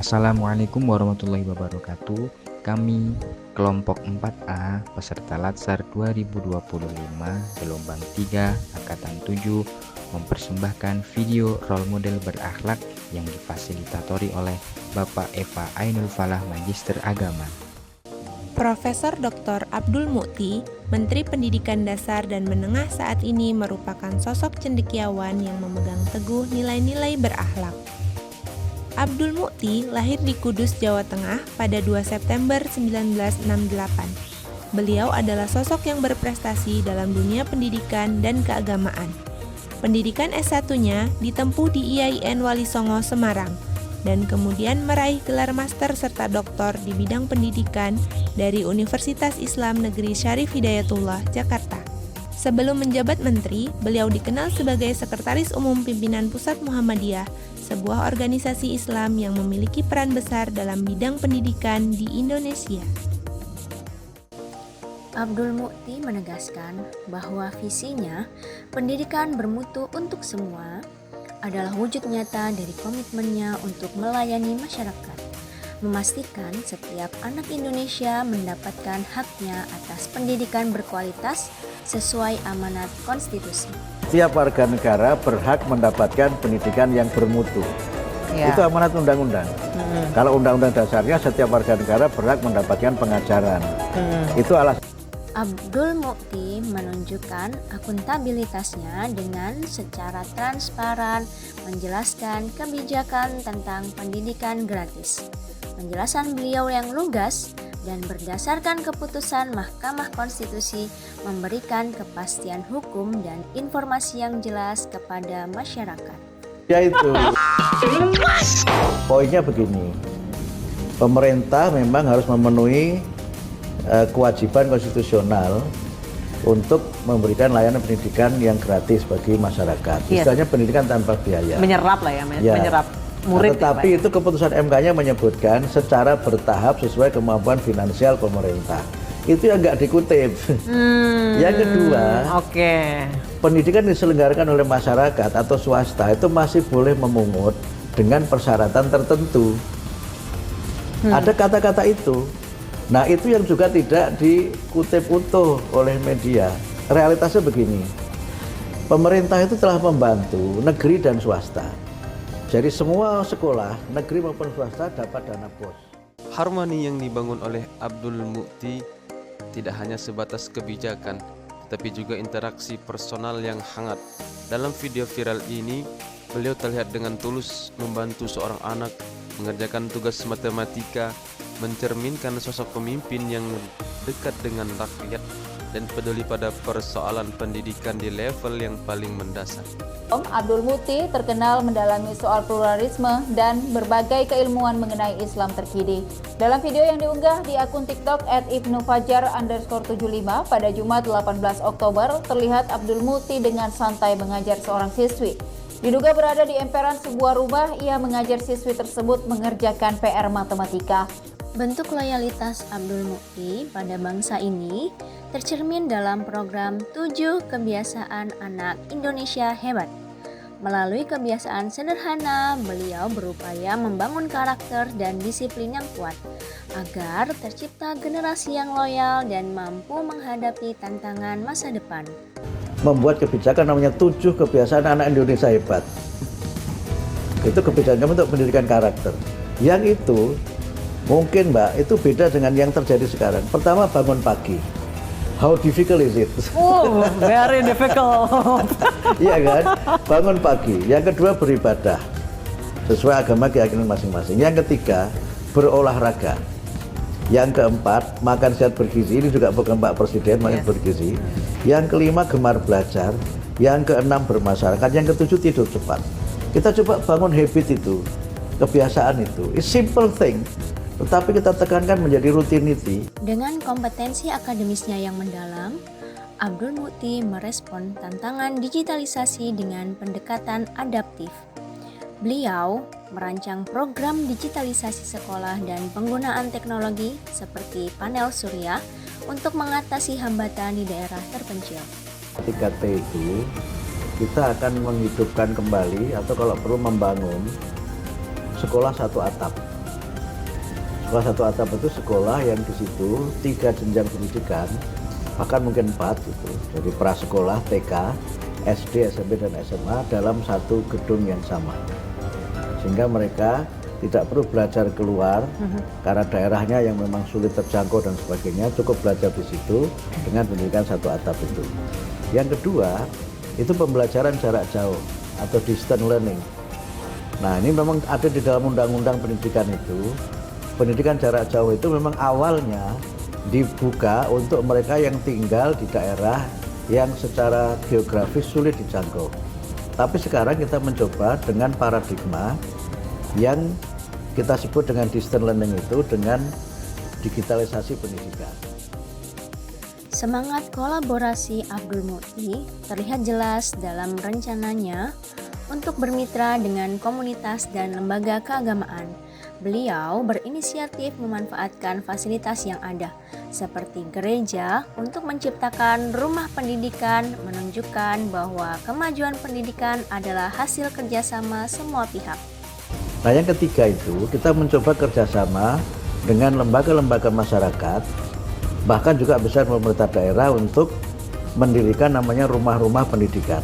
Assalamualaikum warahmatullahi wabarakatuh. Kami kelompok 4A peserta Latsar 2025 gelombang 3 angkatan 7 mempersembahkan video role model berakhlak yang difasilitatori oleh Bapak Eva Ainul Falah Magister Agama. Profesor Dr. Abdul Mukti, Menteri Pendidikan Dasar dan Menengah saat ini merupakan sosok cendekiawan yang memegang teguh nilai-nilai berakhlak. Abdul Mukti lahir di Kudus, Jawa Tengah pada 2 September 1968. Beliau adalah sosok yang berprestasi dalam dunia pendidikan dan keagamaan. Pendidikan S1-nya ditempuh di IAIN Wali Songo, Semarang, dan kemudian meraih gelar master serta doktor di bidang pendidikan dari Universitas Islam Negeri Syarif Hidayatullah, Jakarta. Sebelum menjabat menteri, beliau dikenal sebagai Sekretaris Umum Pimpinan Pusat Muhammadiyah, sebuah organisasi Islam yang memiliki peran besar dalam bidang pendidikan di Indonesia. Abdul Mukti menegaskan bahwa visinya pendidikan bermutu untuk semua adalah wujud nyata dari komitmennya untuk melayani masyarakat, memastikan setiap anak Indonesia mendapatkan haknya atas pendidikan berkualitas sesuai amanat konstitusi. Setiap warga negara berhak mendapatkan pendidikan yang bermutu. Ya. Itu amanat undang-undang. Kalau undang-undang dasarnya setiap warga negara berhak mendapatkan pengajaran. Itu alasan. Abdul Mukti menunjukkan akuntabilitasnya dengan secara transparan menjelaskan kebijakan tentang pendidikan gratis. Penjelasan beliau yang lugas dan berdasarkan keputusan Mahkamah Konstitusi memberikan kepastian hukum dan informasi yang jelas kepada masyarakat. Yaitu poinnya begini, pemerintah memang harus memenuhi kewajiban konstitusional untuk memberikan layanan pendidikan yang gratis bagi masyarakat. Istilahnya pendidikan tanpa biaya. Menyerap lah ya, menyerap murid. Tetapi itu keputusan MK-nya menyebutkan secara bertahap sesuai kemampuan finansial pemerintah. Itu yang nggak dikutip. Yang kedua, pendidikan diselenggarakan oleh masyarakat atau swasta itu masih boleh memungut dengan persyaratan tertentu. Ada kata-kata itu. Nah, itu yang juga tidak dikutip utuh oleh media. Realitasnya begini, pemerintah itu telah membantu negeri dan swasta. Jadi semua sekolah, negeri maupun swasta dapat dana BOS. Harmoni yang dibangun oleh Abdul Mukti tidak hanya sebatas kebijakan, tetapi juga interaksi personal yang hangat. Dalam video viral ini, beliau terlihat dengan tulus membantu seorang anak mengerjakan tugas matematika, mencerminkan sosok pemimpin yang dekat dengan rakyat dan peduli pada persoalan pendidikan di level yang paling mendasar. Abdul Mukti terkenal mendalami soal pluralisme dan berbagai keilmuan mengenai Islam terkini. Dalam video yang diunggah di akun TikTok @ibnufajar_75 pada Jumat 18 Oktober, terlihat Abdul Mukti dengan santai mengajar seorang siswi. Diduga berada di emperan sebuah rumah, ia mengajar siswi tersebut mengerjakan PR matematika. Bentuk loyalitas Abdul Mukti pada bangsa ini tercermin dalam program 7 Kebiasaan Anak Indonesia Hebat. Melalui kebiasaan sederhana, beliau berupaya membangun karakter dan disiplin yang kuat agar tercipta generasi yang loyal dan mampu menghadapi tantangan masa depan. Membuat kebijakan namanya 7 Kebiasaan Anak Indonesia Hebat. Itu kebijakan untuk pendidikan karakter. Yang itu mungkin Mbak, itu beda dengan yang terjadi sekarang. Pertama, bangun pagi. How difficult is it? Oh, very difficult. Iya kan? Bangun pagi. Yang kedua, beribadah sesuai agama keyakinan masing-masing. Yang ketiga, berolahraga. Yang keempat, makan sehat bergizi. Ini juga bukan Pak Presiden, makan bergizi. Yang kelima, gemar belajar. Yang keenam, bermasyarakat. Yang ketujuh, tidur cepat. Kita coba bangun habit itu, kebiasaan itu. It's simple thing, tetapi kita tekankan menjadi rutinity. Dengan kompetensi akademisnya yang mendalam, Abdul Mukti merespon tantangan digitalisasi dengan pendekatan adaptif. Beliau merancang program digitalisasi sekolah dan penggunaan teknologi seperti panel surya untuk mengatasi hambatan di daerah terpencil. 3T itu kita akan menghidupkan kembali atau kalau perlu membangun sekolah satu atap. Bahwa satu atap itu sekolah yang di situ 3 jenjang pendidikan, bahkan mungkin 4 gitu. Jadi prasekolah, TK, SD, SMP, dan SMA dalam satu gedung yang sama. Sehingga mereka tidak perlu belajar keluar karena daerahnya yang memang sulit terjangkau dan sebagainya, cukup belajar di situ dengan pendidikan satu atap itu. Yang kedua, itu pembelajaran jarak jauh atau distance learning. Nah, ini memang ada di dalam undang-undang pendidikan itu. Pendidikan jarak jauh itu memang awalnya dibuka untuk mereka yang tinggal di daerah yang secara geografis sulit dijangkau. Tapi sekarang kita mencoba dengan paradigma yang kita sebut dengan distance learning itu dengan digitalisasi pendidikan. Semangat kolaborasi Abdul Mukti terlihat jelas dalam rencananya untuk bermitra dengan komunitas dan lembaga keagamaan. Beliau berinisiatif memanfaatkan fasilitas yang ada, seperti gereja, untuk menciptakan rumah pendidikan, menunjukkan bahwa kemajuan pendidikan adalah hasil kerjasama semua pihak. Nah, yang ketiga itu kita mencoba kerjasama dengan lembaga-lembaga masyarakat, bahkan juga bisa pemerintah daerah untuk mendirikan namanya rumah-rumah pendidikan.